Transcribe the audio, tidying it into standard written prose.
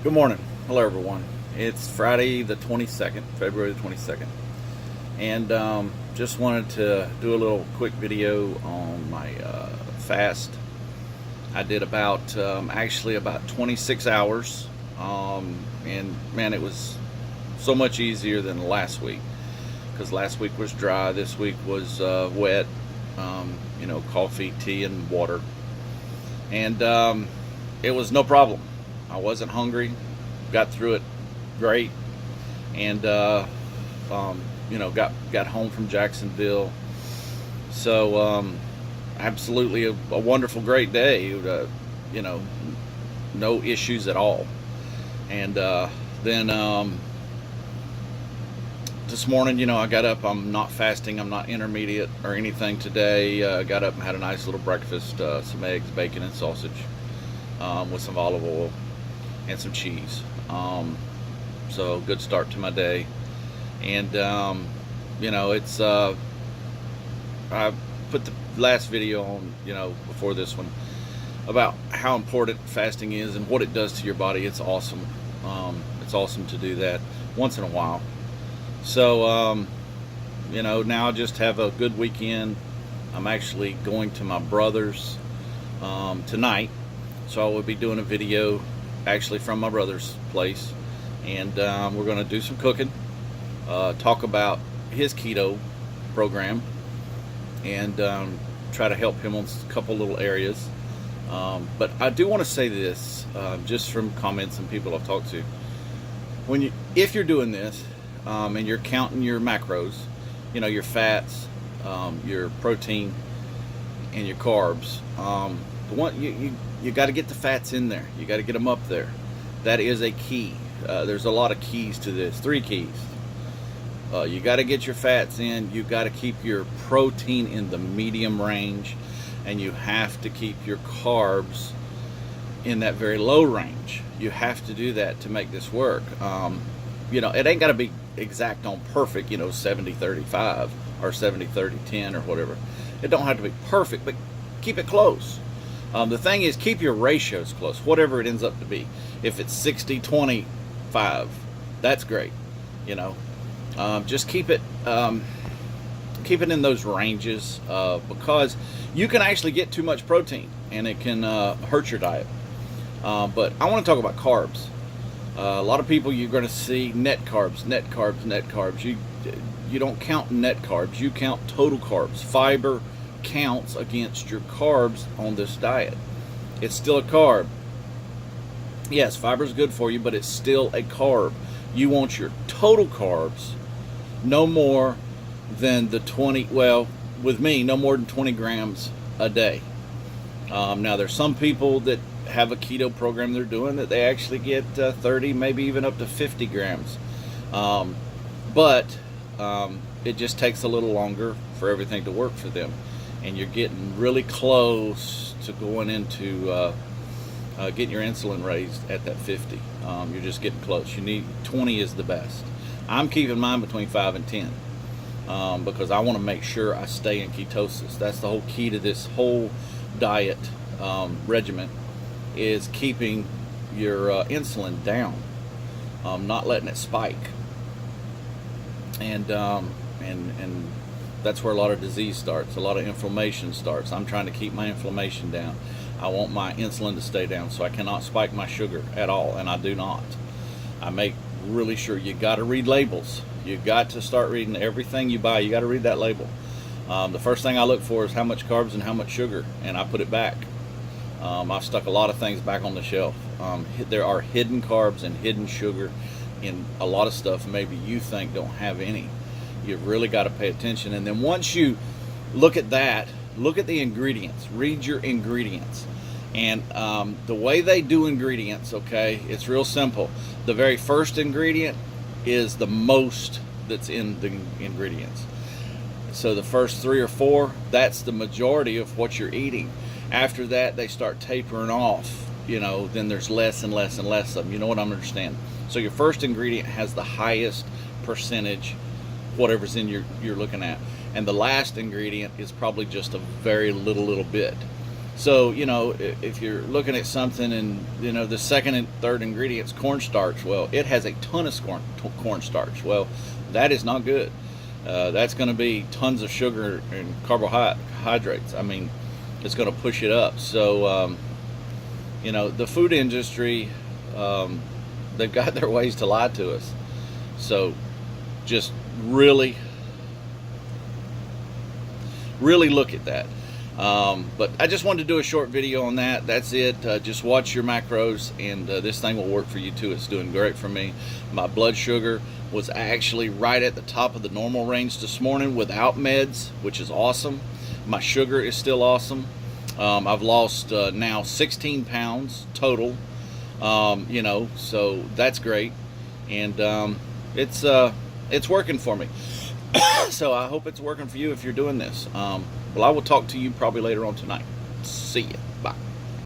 Good morning. Hello, everyone. It's Friday the 22nd, February the 22nd. And just wanted to do a little quick video on my fast. I did actually about 26 hours. And man, it was so much easier than last week. Because last week was dry, this week was wet. Coffee, tea, and water. And it was no problem. I wasn't hungry, got through it great, and got home from Jacksonville. So absolutely a wonderful, great day. No issues at all. And then this morning, I got up. I'm not fasting. I'm not intermediate or anything today. Got up and had a nice little breakfast: some eggs, bacon, and sausage with some olive oil and some cheese. So good start to my day. And it's I put the last video on, before this one, about how important fasting is and what it does to your body. It's awesome. It's awesome to do that once in a while. So now I just have a good weekend. I'm actually going to my brother's tonight, so I will be doing a video actually from my brother's place, and we're going to do some cooking, talk about his keto program, and try to help him on a couple little areas. But I do want to say this, just from comments and people I've talked to. If you're doing this and you're counting your macros, your fats, your protein, and your carbs, you got to get the fats in there. You got to get them up there. That is a key. There's a lot of keys to this. 3 keys. You got to get your fats in. You got to keep your protein in the medium range, and you have to keep your carbs in that very low range. You have to do that to make this work. It ain't got to be exact on perfect, 70-35 or 70-30-10 or whatever. It don't have to be perfect, but keep it close. The thing is, keep your ratios close, whatever it ends up to be. If it's 60-25, that's great. Just keep it in those ranges, because you can actually get too much protein, and it can hurt your diet. But I want to talk about carbs. A lot of people, you're going to see net carbs. You don't count net carbs. You count total carbs. Fiber counts against your carbs on this diet. It's still a carb. Yes, fiber is good for you, but it's still a carb. You want your total carbs no more than with me, no more than 20 grams a day. Now, there's some people that have a keto program they're doing that they actually get 30, maybe even up to 50 grams. But it just takes a little longer for everything to work for them. And you're getting really close to going into getting your insulin raised at that 50. You're just getting close. You need 20 is the best. I'm keeping mine between 5 and 10 because I want to make sure I stay in ketosis. That's the whole key to this whole diet regimen, is keeping your insulin down, not letting it spike. And that's where a lot of disease starts, a lot of inflammation starts. I'm trying to keep my inflammation down. I want my insulin to stay down, so I cannot spike my sugar at all, and I do not. I make really sure. You got to read labels. You got to start reading everything you buy. You got to read that label. The first thing I look for is how much carbs and how much sugar, and I put it back. I've stuck a lot of things back on the shelf. There are hidden carbs and hidden sugar in a lot of stuff maybe you think don't have any. You've really got to pay attention. And then once you look at that, look at the ingredients. Read your ingredients. And the way they do ingredients, okay, it's real simple. The very first ingredient is the most that's in the ingredients. So the first 3 or 4, that's the majority of what you're eating. After that, they start tapering off. Then there's less and less and less of them. You know what I'm understanding? So your first ingredient has the highest percentage, whatever's in you're looking at. And the last ingredient is probably just a very little bit. So, if you're looking at something and, the second and third ingredient's cornstarch, well, it has a ton of cornstarch. Well, that is not good. That's going to be tons of sugar and carbohydrates. I mean, it's going to push it up. So, the food industry, they've got their ways to lie to us. So, just really look at that. But I just wanted to do a short video on that. That's it. Just watch your macros, and this thing will work for you too. It's doing great for me. My blood sugar was actually right at the top of the normal range this morning without meds, which is awesome. My sugar is still awesome. I've lost now 16 pounds total. So that's great, and it's working for me. So I hope it's working for you if you're doing this. Well, I will talk to you probably later on tonight. See ya.